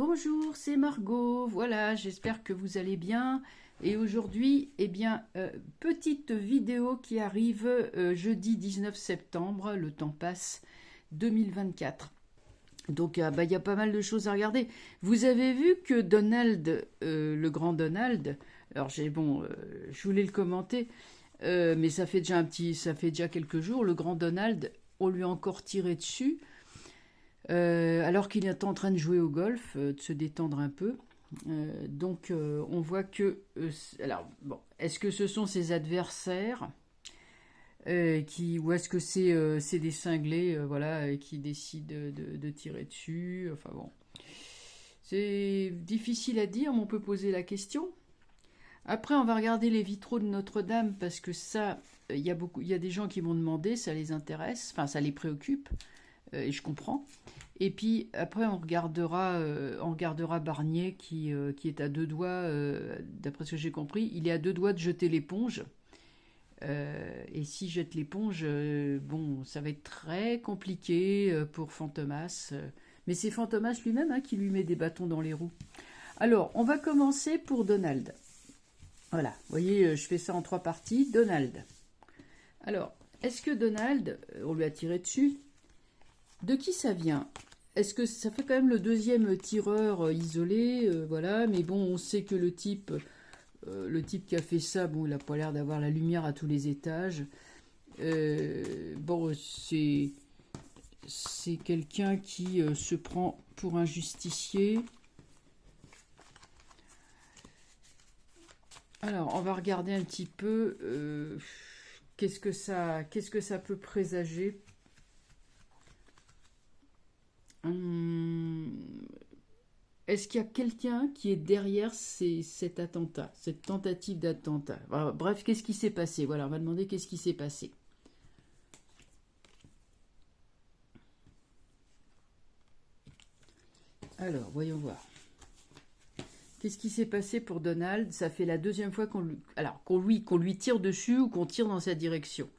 Bonjour, c'est Margot. Voilà, j'espère que vous allez bien. Et aujourd'hui, eh bien, petite vidéo qui arrive jeudi 19 septembre, le temps passe, 2024. Donc, il y a pas mal de choses à regarder. Vous avez vu que Donald, le grand Donald, alors je voulais le commenter, mais ça fait déjà quelques jours, le grand Donald, on lui a encore tiré dessus. Alors qu'il est en train de jouer au golf, de se détendre un peu. On voit que... est-ce que ce sont ses adversaires ou est-ce que c'est des cinglés qui décident de tirer dessus. Enfin bon, c'est difficile à dire, mais on peut poser la question. Après, on va regarder les vitraux de Notre-Dame parce que ça, il y a des gens qui m'ont demandé, ça les intéresse, enfin ça les préoccupe. Et je comprends. Et puis après, on regardera Barnier qui est à deux doigts, d'après ce que j'ai compris, il est à deux doigts de jeter l'éponge. Et s'il jette l'éponge, ça va être très compliqué pour Fantomas. Mais c'est Fantomas lui-même qui lui met des bâtons dans les roues. Alors, on va commencer pour Donald. Voilà, vous voyez, je fais ça en 3 parties. Donald. Alors, est-ce que Donald, on lui a tiré dessus? De qui ça vient? Est-ce que ça fait quand même le deuxième tireur isolé, voilà, mais bon, on sait que le type qui a fait ça, bon, il n'a pas l'air d'avoir la lumière à tous les étages. C'est quelqu'un qui se prend pour un justicier. Alors, on va regarder un petit peu qu'est-ce que ça peut présager. Est-ce qu'il y a quelqu'un qui est derrière cet attentat, cette tentative d'attentat? Bref, qu'est-ce qui s'est passé? Voilà, on va demander qu'est-ce qui s'est passé. Alors, voyons voir. Qu'est-ce qui s'est passé pour Donald? Ça fait la deuxième fois qu'on lui tire dessus ou qu'on tire dans sa direction.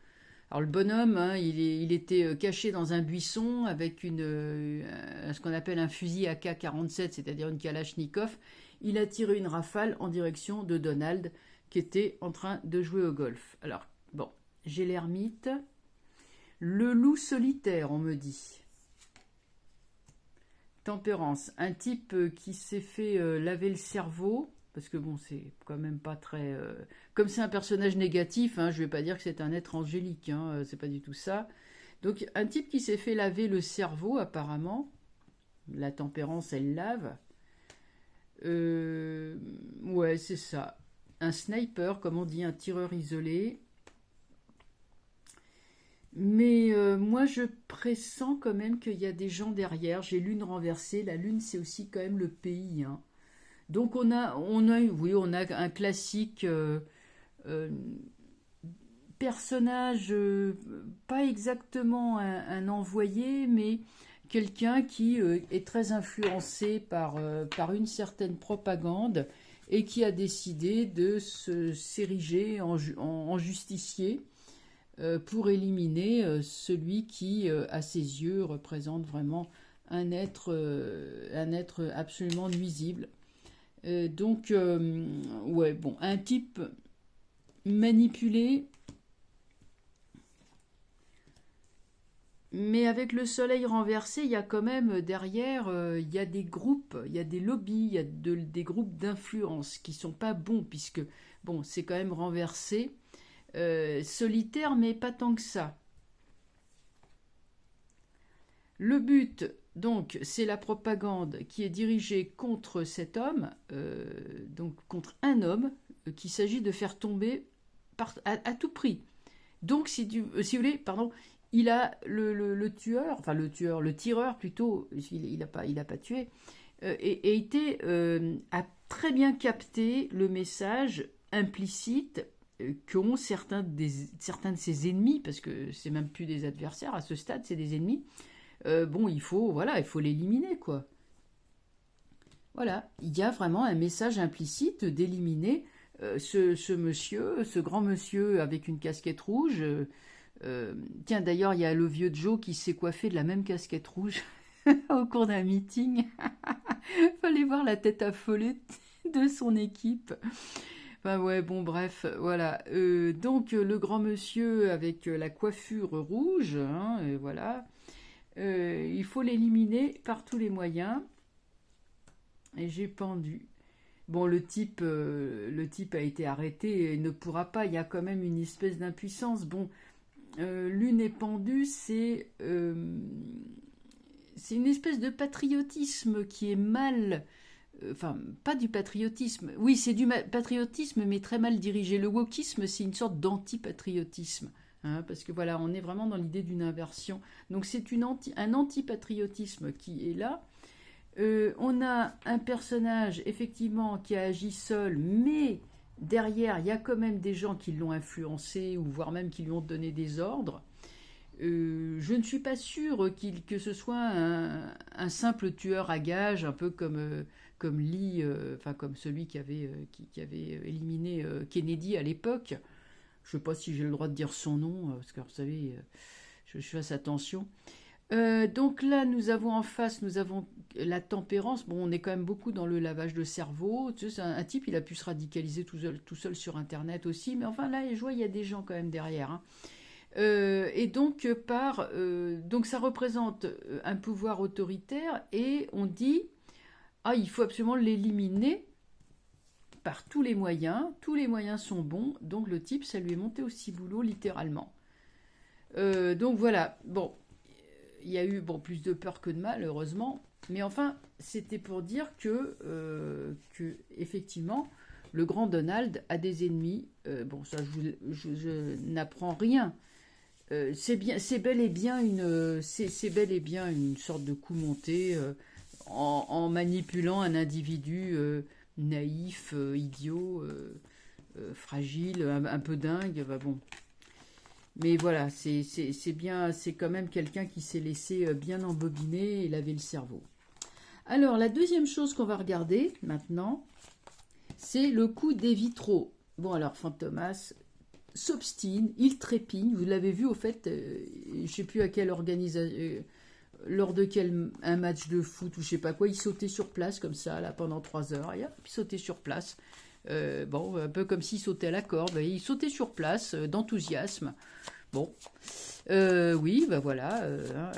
Alors le bonhomme, il était caché dans un buisson avec ce qu'on appelle un fusil AK-47, c'est-à-dire une Kalachnikov. Il a tiré une rafale en direction de Donald, qui était en train de jouer au golf. Alors, bon, j'ai l'ermite. Le loup solitaire, on me dit. Tempérance, un type qui s'est fait laver le cerveau, parce que bon, c'est quand même pas très... Comme c'est un personnage négatif, je vais pas dire que c'est un être angélique, c'est pas du tout ça. Donc un type qui s'est fait laver le cerveau, apparemment. La tempérance, elle lave. Ouais, c'est ça. Un sniper, comme on dit, un tireur isolé. Mais moi, je pressens quand même qu'il y a des gens derrière. J'ai lune renversée. La lune, c'est aussi quand même le pays, Donc on a un classique personnage, pas exactement un envoyé, mais quelqu'un qui est très influencé par une certaine propagande et qui a décidé de s'ériger en justicier pour éliminer celui qui, à ses yeux, représente vraiment un être absolument nuisible. Un type manipulé, mais avec le soleil renversé, il y a quand même derrière, il y a des groupes, il y a des lobbies, il y a des groupes d'influence qui sont pas bons, puisque, bon, c'est quand même renversé, solitaire, mais pas tant que ça. Le but, donc, c'est la propagande qui est dirigée contre cet homme, donc contre un homme qu'il s'agit de faire tomber à tout prix. Donc, si vous voulez, pardon, il a le tireur plutôt, il a pas tué, a très bien capté le message implicite qu'ont certains de ses ennemis, parce que c'est même plus des adversaires à ce stade, c'est des ennemis. Il faut l'éliminer, quoi. Voilà, il y a vraiment un message implicite d'éliminer ce grand monsieur avec une casquette rouge. Tiens, d'ailleurs, il y a le vieux Joe qui s'est coiffé de la même casquette rouge. au cours d'un meeting. Fallait voir la tête affolée de son équipe. Enfin ouais, bon bref, voilà. Donc le grand monsieur avec la coiffure rouge, hein, voilà. Il faut l'éliminer par tous les moyens. Et j'ai pendu. Bon, le type a été arrêté et ne pourra pas. Il y a quand même une espèce d'impuissance. Bon, l'une est pendue, c'est une espèce de patriotisme qui est mal. Enfin, pas du patriotisme. Oui, c'est du patriotisme, mais très mal dirigé. Le wokisme, c'est une sorte d'antipatriotisme. Hein, parce que voilà, on est vraiment dans l'idée d'une inversion. Donc c'est un antipatriotisme qui est là. On a un personnage, effectivement, qui a agi seul, mais derrière, il y a quand même des gens qui l'ont influencé, ou voire même qui lui ont donné des ordres. Je ne suis pas sûre que ce soit un simple tueur à gages, un peu comme Lee, enfin comme celui qui avait éliminé Kennedy à l'époque. Je ne sais pas si j'ai le droit de dire son nom, parce que vous savez, je fasse attention. Donc là, nous avons en face, nous avons la tempérance. Bon, on est quand même beaucoup dans le lavage de cerveau. Tu sais, un type, il a pu se radicaliser tout seul sur Internet aussi. Mais enfin, là, je vois, il y a des gens quand même derrière. Hein. Et donc, donc, ça représente un pouvoir autoritaire. Et on dit, ah, il faut absolument l'éliminer par tous les moyens. Tous les moyens sont bons. Donc, le type, ça lui est monté au ciboulot, littéralement. Donc, voilà. Bon. Il y a eu plus de peur que de mal, heureusement. Mais enfin, c'était pour dire que effectivement, le grand Donald a des ennemis. Bon, ça, je n'apprends rien. C'est bel et bien une sorte de coup monté en manipulant un individu naïf, idiot, fragile, un peu dingue. Bah, bon. Mais voilà, c'est bien, c'est quand même quelqu'un qui s'est laissé bien embobiner et laver le cerveau. Alors, la deuxième chose qu'on va regarder maintenant, c'est le coup des vitraux. Bon, alors, Fantomas s'obstine, il trépigne. Vous l'avez vu, au fait, je ne sais plus à quelle organisation, lors de un match de foot ou je sais pas quoi, il sautait sur place comme ça, là, pendant 3 heures. Et hop, il sautait sur place. Bon, un peu comme s'il sautait à la corde. Il sautait sur place, d'enthousiasme. Bon, oui, bah voilà. Hein.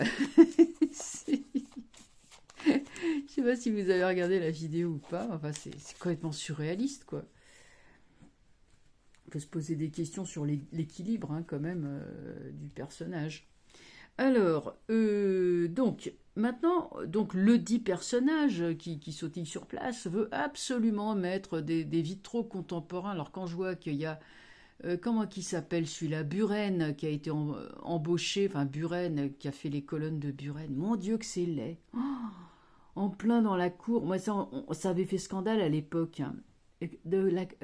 Je sais pas si vous avez regardé la vidéo ou pas. Enfin, c'est complètement surréaliste, quoi. On peut se poser des questions sur l'équilibre, hein, quand même, du personnage. Alors, donc, maintenant, donc le dit personnage qui sautille sur place veut absolument mettre des vitraux contemporains. Alors, quand je vois qu'il y a comment qui s'appelle celui-là, Buren, qui a été embauché, enfin Buren, qui a fait les colonnes de Buren. Mon Dieu que c'est laid. Oh, en plein dans la cour. Moi, ça avait fait scandale à l'époque. Hein.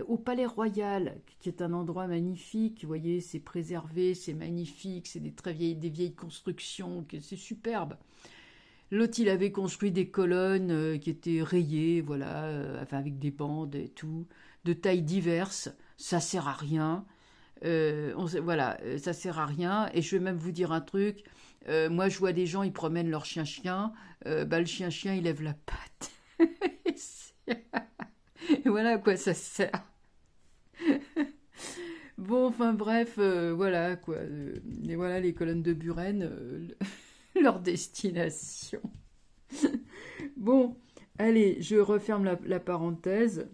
Au Palais Royal, qui est un endroit magnifique, vous voyez, c'est préservé, c'est magnifique, c'est des vieilles constructions, c'est superbe. L'autre, il avait construit des colonnes qui étaient rayées, voilà, enfin avec des bandes et tout, de tailles diverses. Ça sert à rien. Voilà, ça sert à rien. Et je vais même vous dire un truc. Moi, je vois des gens, ils promènent leur chien-chien. Le chien-chien, il lève la patte. Et voilà à quoi ça sert. Bon, enfin bref, voilà quoi. Et voilà les colonnes de Buren, leur destination. Bon, allez, je referme la parenthèse.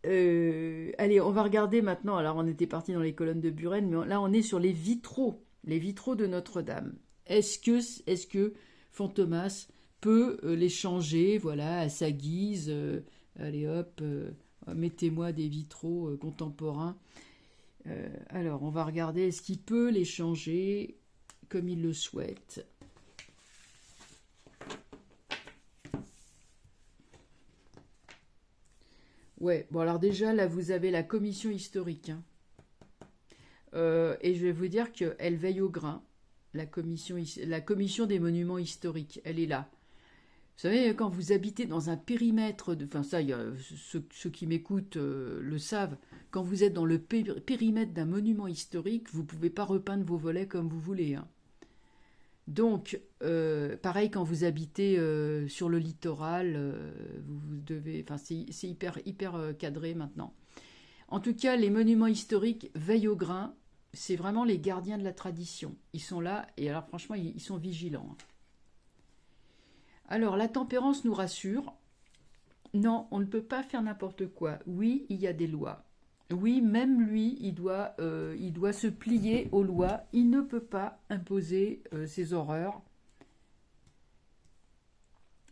Allez, on va regarder maintenant. Alors, on était parti dans les colonnes de Buren, mais là, on est sur les vitraux de Notre-Dame. Est-ce que Fantomas peut les changer, voilà, à sa guise allez hop, mettez-moi des vitraux contemporains. Alors, on va regarder, est-ce qu'il peut les changer comme il le souhaite? Ouais, bon alors déjà, là, vous avez la commission historique. Hein. Et je vais vous dire qu'elle veille au grain. La commission des monuments historiques, elle est là. Vous savez, quand vous habitez dans un périmètre, enfin ça, ceux qui m'écoutent le savent, quand vous êtes dans le périmètre d'un monument historique, vous ne pouvez pas repeindre vos volets comme vous voulez. Hein. Donc, pareil quand vous habitez sur le littoral, vous devez, enfin c'est hyper cadré maintenant. En tout cas, les monuments historiques veillent au grain. C'est vraiment les gardiens de la tradition. Ils sont là et alors franchement, ils sont vigilants. Alors, la tempérance nous rassure. Non, on ne peut pas faire n'importe quoi. Oui, il y a des lois. Oui, même lui, il doit se plier aux lois. Il ne peut pas imposer ses horreurs.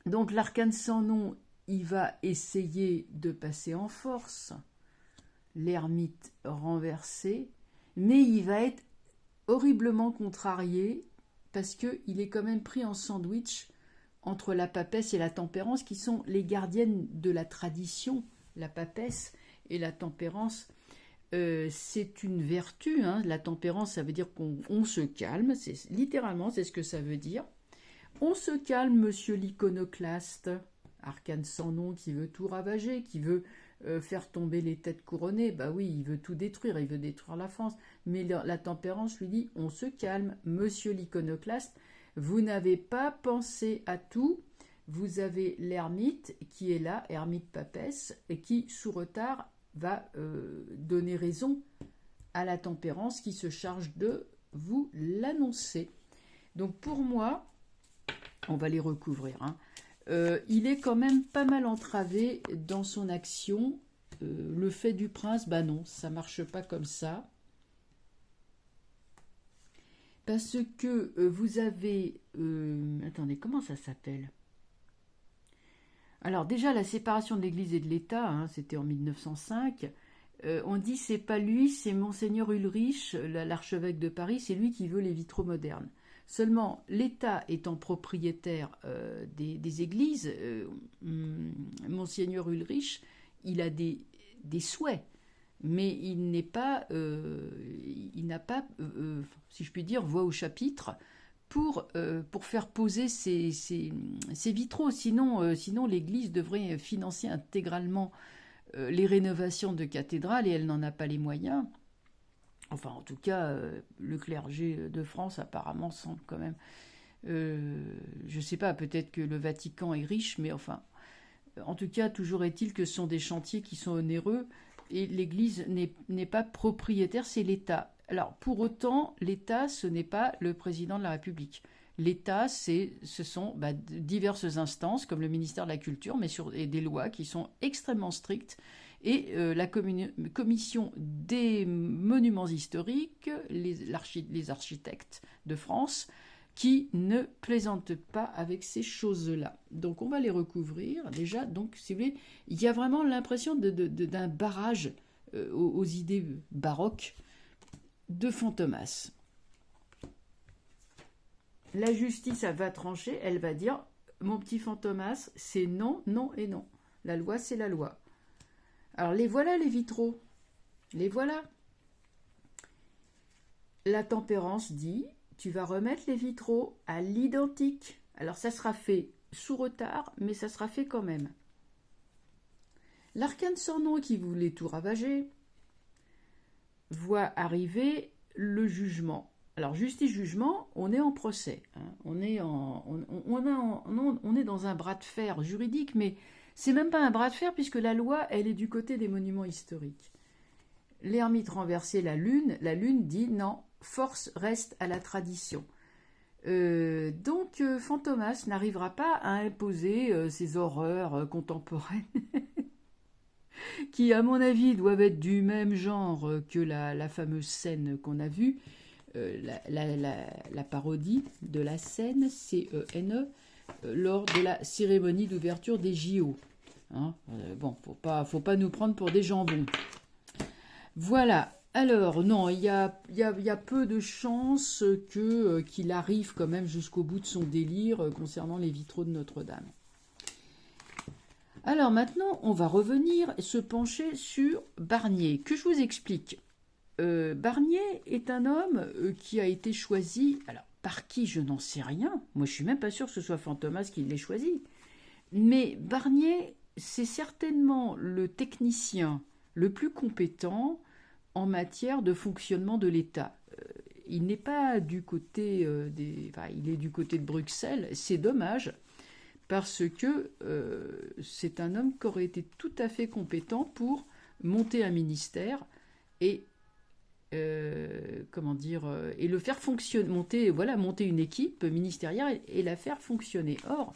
Donc l'arcane sans nom, il va essayer de passer en force. L'ermite renversé. Mais il va être horriblement contrarié parce qu'il est quand même pris en sandwich entre la papesse et la tempérance qui sont les gardiennes de la tradition. La papesse et la tempérance, c'est une vertu. Hein. La tempérance, ça veut dire qu'on se calme. Littéralement, c'est ce que ça veut dire. On se calme, monsieur l'iconoclaste, arcane sans nom qui veut tout ravager, qui veut faire tomber les têtes couronnées. Bah oui, il veut tout détruire, il veut détruire la France. Mais la tempérance lui dit, on se calme, monsieur l'iconoclaste. Vous n'avez pas pensé à tout. Vous avez l'ermite qui est là, ermite papesse, et qui, sous retard, va donner raison à la tempérance qui se charge de vous l'annoncer. Donc pour moi, on va les recouvrir. Hein. Il est quand même pas mal entravé dans son action. Le fait du prince, bah non, ça marche pas comme ça. Parce que vous avez... attendez, comment ça s'appelle ? Alors déjà, la séparation de l'Église et de l'État, hein, c'était en 1905. On dit c'est pas lui, c'est Monseigneur Ulrich, l'archevêque de Paris, c'est lui qui veut les vitraux modernes. Seulement, l'État étant propriétaire des églises, Monseigneur Ulrich, il a des souhaits. Mais il n'a pas, si je puis dire, voix au chapitre pour faire poser ces vitraux. Sinon, l'Église devrait financer intégralement les rénovations de cathédrales et elle n'en a pas les moyens. Enfin, en tout cas, le clergé de France apparemment semble quand même... je ne sais pas, peut-être que le Vatican est riche, mais enfin... En tout cas, toujours est-il que ce sont des chantiers qui sont onéreux et l'Église n'est pas propriétaire, c'est l'État. Alors, pour autant, l'État, ce n'est pas le président de la République. L'État, ce sont diverses instances, comme le ministère de la Culture, et des lois qui sont extrêmement strictes. Et la commission des monuments historiques, les architectes de France, qui ne plaisantent pas avec ces choses-là. Donc on va les recouvrir. Déjà, donc, si vous voulez, il y a vraiment l'impression d'un barrage aux idées baroques de Fantomas. La justice, elle va trancher, elle va dire, mon petit Fantomas, c'est non, non et non. La loi, c'est la loi. Alors les voilà les vitraux. Les voilà. La tempérance dit... Tu vas remettre les vitraux à l'identique. Alors ça sera fait sous retard, mais ça sera fait quand même. L'arcane sans nom qui voulait tout ravager voit arriver le jugement. Alors justice-jugement, on est en procès. Hein. On est dans un bras de fer juridique, mais c'est même pas un bras de fer puisque la loi, elle est du côté des monuments historiques. L'ermite renversé, la lune dit non. Force reste à la tradition. Donc, Fantomas n'arrivera pas à imposer ces horreurs contemporaines qui, à mon avis, doivent être du même genre que la fameuse scène qu'on a vue, la parodie de la scène, CENE, lors de la cérémonie d'ouverture des JO. Hein, bon, faut pas nous prendre pour des jambons. Voilà. Alors, non, il y a peu de chances qu'il arrive quand même jusqu'au bout de son délire concernant les vitraux de Notre-Dame. Alors maintenant, on va revenir et se pencher sur Barnier. Que je vous explique. Barnier est un homme qui a été choisi, alors par qui je n'en sais rien. Moi, je suis même pas sûre que ce soit Fantomas qui l'ait choisi. Mais Barnier, c'est certainement le technicien le plus compétent en matière de fonctionnement de l'État. il n'est pas du côté il est du côté de Bruxelles. C'est dommage parce que c'est un homme qui aurait été tout à fait compétent pour monter un ministère et et le faire fonctionner, monter une équipe ministérielle et la faire fonctionner. Or,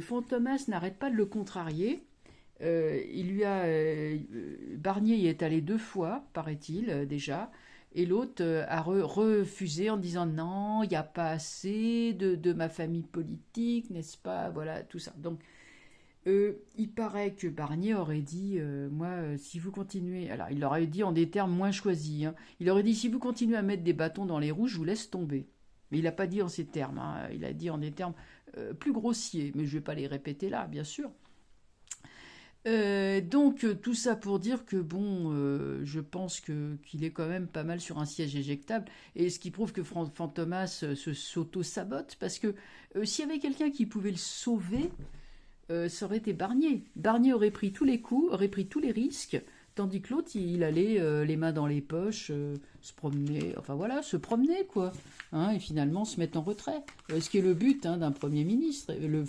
Fantômas n'arrête pas de le contrarier. Barnier y est allé 2 fois, paraît-il, déjà, et l'autre a refusé en disant non, il n'y a pas assez de ma famille politique, n'est-ce pas, voilà, tout ça. Donc, il paraît que Barnier aurait dit, moi, si vous continuez, alors il l'aurait dit en des termes moins choisis, hein. Il aurait dit, si vous continuez à mettre des bâtons dans les roues, je vous laisse tomber. Mais il n'a pas dit en ces termes, hein. Il a dit en des termes plus grossiers, mais je ne vais pas les répéter là, bien sûr. Donc tout ça pour dire que je pense qu'il est quand même pas mal sur un siège éjectable, et ce qui prouve que Fantômas s'auto-sabote, parce que s'il y avait quelqu'un qui pouvait le sauver, ça aurait été Barnier. Barnier aurait pris tous les coups, aurait pris tous les risques, tandis que l'autre, il allait les mains dans les poches, se promener, quoi, hein, et finalement se mettre en retrait. Ce qui est le but, hein, d'un Premier ministre. Le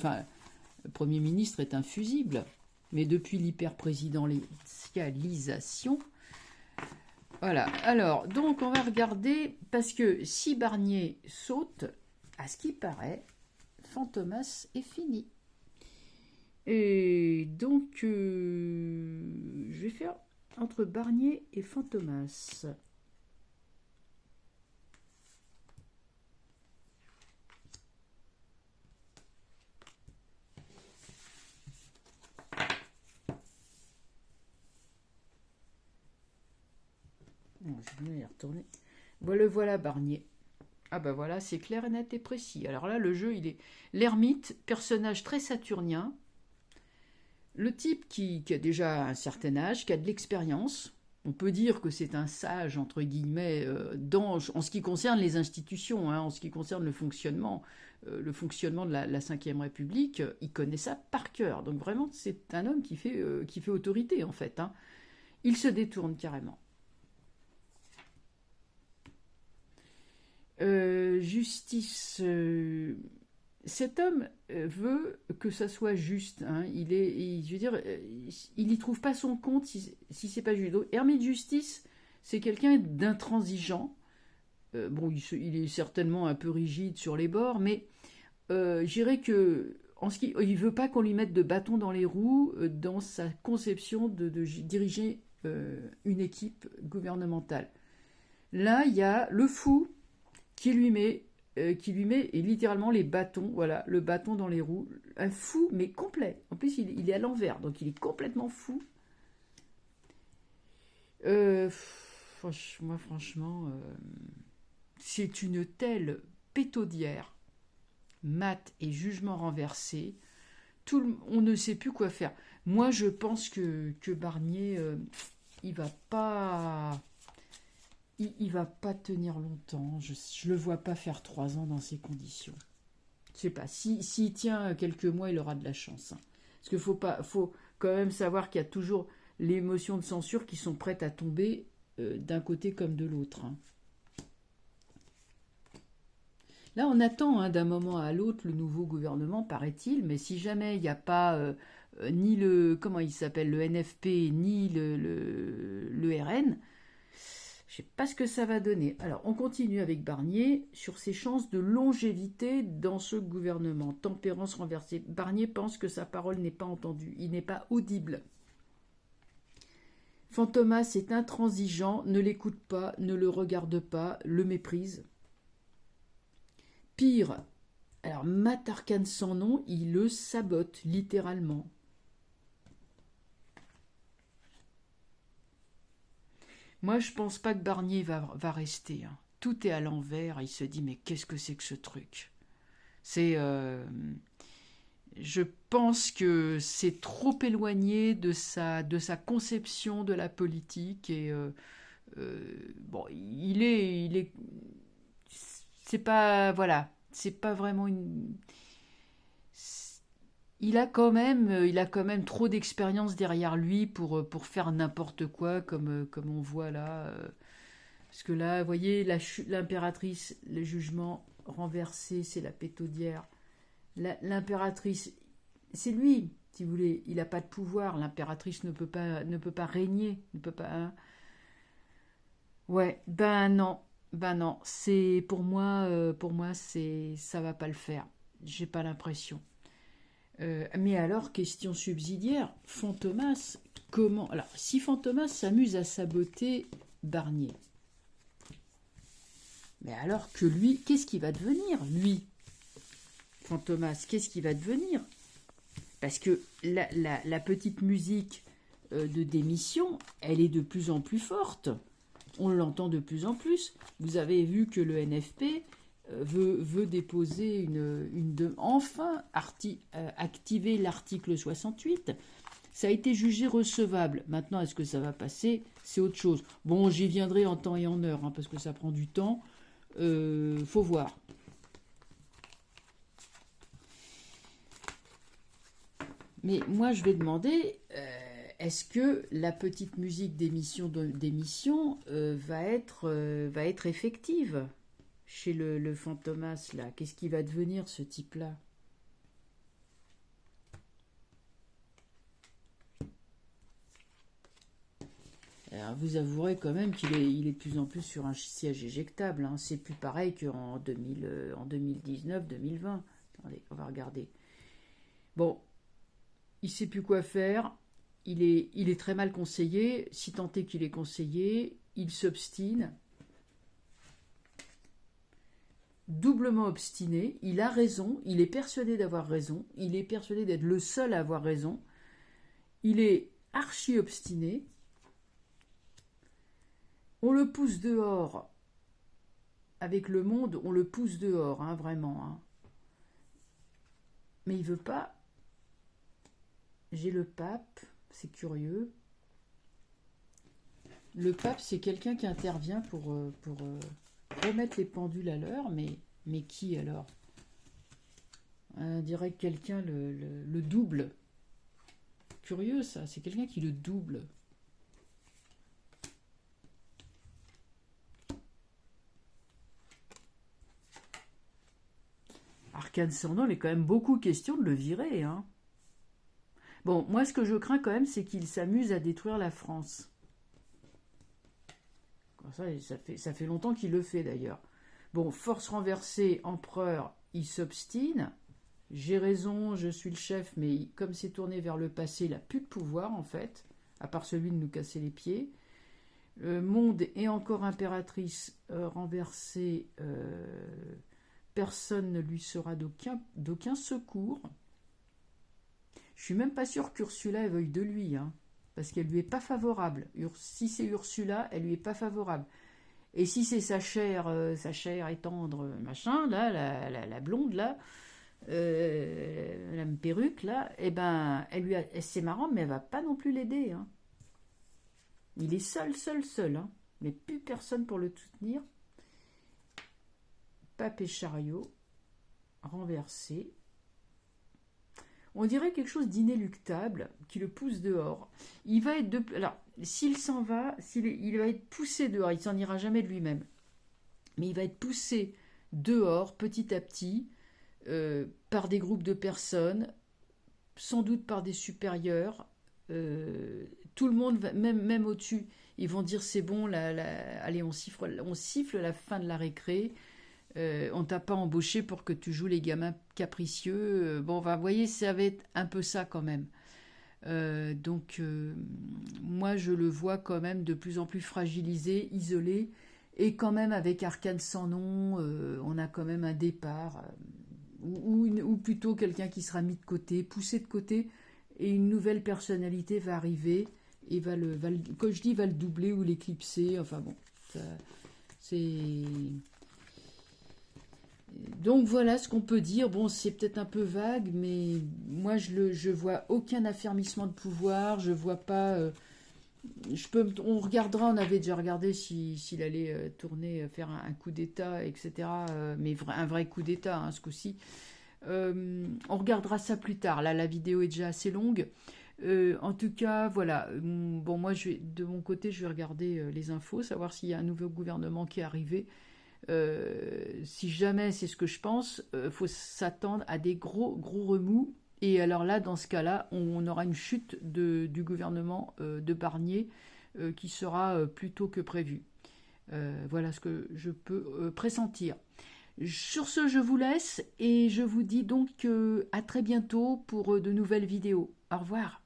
Premier ministre est infusible, mais depuis l'hyperprésidentialisation, voilà. Alors, donc, on va regarder, parce que si Barnier saute, à ce qui paraît, Fantômas est fini. Et donc, je vais faire entre Barnier et Fantômas. Bon, je vais y retourner. Voilà Barnier. Ah ben voilà, c'est clair et net et précis. Alors là, le jeu, il est l'ermite, personnage très saturnien. Le type qui a déjà un certain âge, qui a de l'expérience. On peut dire que c'est un sage, entre guillemets, en ce qui concerne les institutions, hein, en ce qui concerne le fonctionnement de la Ve République. Il connaît ça par cœur. Donc vraiment, c'est un homme qui fait autorité, en fait, hein. Il se détourne carrément. Justice. Cet homme veut que ça soit juste, hein. Je veux dire, il n'y trouve pas son compte si c'est pas juste. Donc, Hermé de Justice, c'est quelqu'un d'intransigeant. Il est certainement un peu rigide sur les bords, mais je dirais que il veut pas qu'on lui mette de bâton dans les roues dans sa conception de diriger une équipe gouvernementale. Là, il y a le fou qui lui met littéralement les bâtons, voilà, le bâton dans les roues. Un fou, mais complet. En plus, il est à l'envers, donc il est complètement fou. Franchement, c'est une telle pétaudière, mat et jugement renversé. On ne sait plus quoi faire. Moi, je pense que Barnier, il va pas... Il va pas tenir longtemps. Je le vois pas faire 3 ans dans ces conditions. Je sais pas. S'il tient quelques mois, il aura de la chance, hein. Parce qu'il faut quand même savoir qu'il y a toujours les motions de censure qui sont prêtes à tomber d'un côté comme de l'autre, hein. Là, on attend, hein, d'un moment à l'autre le nouveau gouvernement, paraît-il, mais si jamais il n'y a pas ni comment il s'appelle, le NFP, ni le RN, je ne sais pas ce que ça va donner. Alors, on continue avec Barnier sur ses chances de longévité dans ce gouvernement. Tempérance renversée. Barnier pense que sa parole n'est pas entendue. Il n'est pas audible. Fantômas est intransigeant, ne l'écoute pas, ne le regarde pas, le méprise. Pire, alors Matt Arcane sans nom, il le sabote littéralement. Moi, je pense pas que Barnier va rester, hein. Tout est à l'envers. Il se dit, mais qu'est-ce que c'est que ce truc ? Je pense que c'est trop éloigné de sa conception de la politique. Et c'est pas, voilà, c'est pas vraiment une... Il a quand même trop d'expérience derrière lui pour faire n'importe quoi comme on voit là. Parce que là, vous voyez, l'impératrice, le jugement renversé, c'est la pétaudière. L'impératrice, c'est lui, si vous voulez, il n'a pas de pouvoir. L'impératrice ne peut pas régner, ne peut pas. Hein. Ouais, ben non. C'est pour moi, ça va pas le faire. J'ai pas l'impression. Mais alors, question subsidiaire, Fantomas, comment. Alors, si Fantomas s'amuse à saboter Barnier, mais alors que lui, qu'est-ce qu'il va devenir, lui, Fantomas, qu'est-ce qu'il va devenir? Parce que la petite musique de démission, elle est de plus en plus forte. On l'entend de plus en plus. Vous avez vu que le NFP veut déposer enfin activer l'article 68. Ça a été jugé recevable. Maintenant, est-ce que ça va passer? C'est autre chose. Bon, j'y viendrai en temps et en heure, hein, parce que ça prend du temps. Faut voir. Mais moi, je vais demander, est-ce que la petite musique d'émission va être effective chez le Fantomas, là? Qu'est-ce qui va devenir, ce type-là? Alors, vous avouerez quand même qu'il est de plus en plus sur un siège éjectable. Hein. C'est plus pareil qu'en 2019-2020. Attendez, on va regarder. Bon, il ne sait plus quoi faire. Il est très mal conseillé. Si tant est qu'il est conseillé, il s'obstine. Doublement obstiné. Il a raison. Il est persuadé d'avoir raison. Il est persuadé d'être le seul à avoir raison. Il est archi obstiné. On le pousse dehors. Avec Le Monde, on le pousse dehors, hein, vraiment. Hein. Mais il veut pas. J'ai le pape, c'est curieux. Le pape, c'est quelqu'un qui intervient pour remettre les pendules à l'heure, mais qui alors? On dirait que quelqu'un le double. Curieux ça, c'est quelqu'un qui le double. Arcane Sandon, il est quand même beaucoup question de le virer. Hein. Bon, moi ce que je crains quand même, c'est qu'il s'amuse à détruire la France. Ça fait longtemps qu'il le fait d'ailleurs. Bon, force renversée, empereur, il s'obstine. J'ai raison, je suis le chef, mais comme c'est tourné vers le passé, il n'a plus de pouvoir en fait, à part celui de nous casser les pieds. Monde et encore impératrice renversée, personne ne lui sera d'aucun secours. Je suis même pas sûre qu'Ursula veuille de lui, hein, parce qu'elle lui est pas favorable. Si c'est Ursula, elle lui est pas favorable. Et si c'est sa chair est tendre, machin, là, la blonde, là, la perruque, là, eh ben, c'est marrant, mais elle va pas non plus l'aider. Hein. Il est seul, hein, mais plus personne pour le soutenir. Pape et chariot, renversé. On dirait quelque chose d'inéluctable qui le pousse dehors. Il va être alors, s'il s'en va, il va être poussé dehors. Il s'en ira jamais de lui-même. Mais il va être poussé dehors, petit à petit, par des groupes de personnes, sans doute par des supérieurs. Tout le monde, même au-dessus, ils vont dire c'est bon, allez, on siffle la fin de la récré. On t'a pas embauché pour que tu joues les gamins capricieux. Bon, vous voyez, ça va être un peu ça quand même. Donc, moi, je le vois quand même de plus en plus fragilisé, isolé, et quand même avec Arcane sans nom, on a quand même un départ, ou plutôt quelqu'un qui sera mis de côté, poussé de côté, et une nouvelle personnalité va arriver, et comme je dis, va le doubler ou l'éclipser. Enfin bon, c'est... Donc voilà ce qu'on peut dire. Bon, c'est peut-être un peu vague, mais moi je vois aucun affermissement de pouvoir. Je vois pas. On regardera. On avait déjà regardé s'il allait tourner, faire un coup d'État, etc. Mais un vrai coup d'État, hein, ce coup-ci. On regardera ça plus tard. Là, la vidéo est déjà assez longue. En tout cas, voilà. Bon, moi, de mon côté, je vais regarder les infos, savoir s'il y a un nouveau gouvernement qui est arrivé. Si jamais c'est ce que je pense, faut s'attendre à des gros remous. Et alors là, dans ce cas-là, on aura une chute du gouvernement de Barnier qui sera plus tôt que prévu. Voilà ce que je peux pressentir. Sur ce, je vous laisse et je vous dis donc à très bientôt pour de nouvelles vidéos. Au revoir.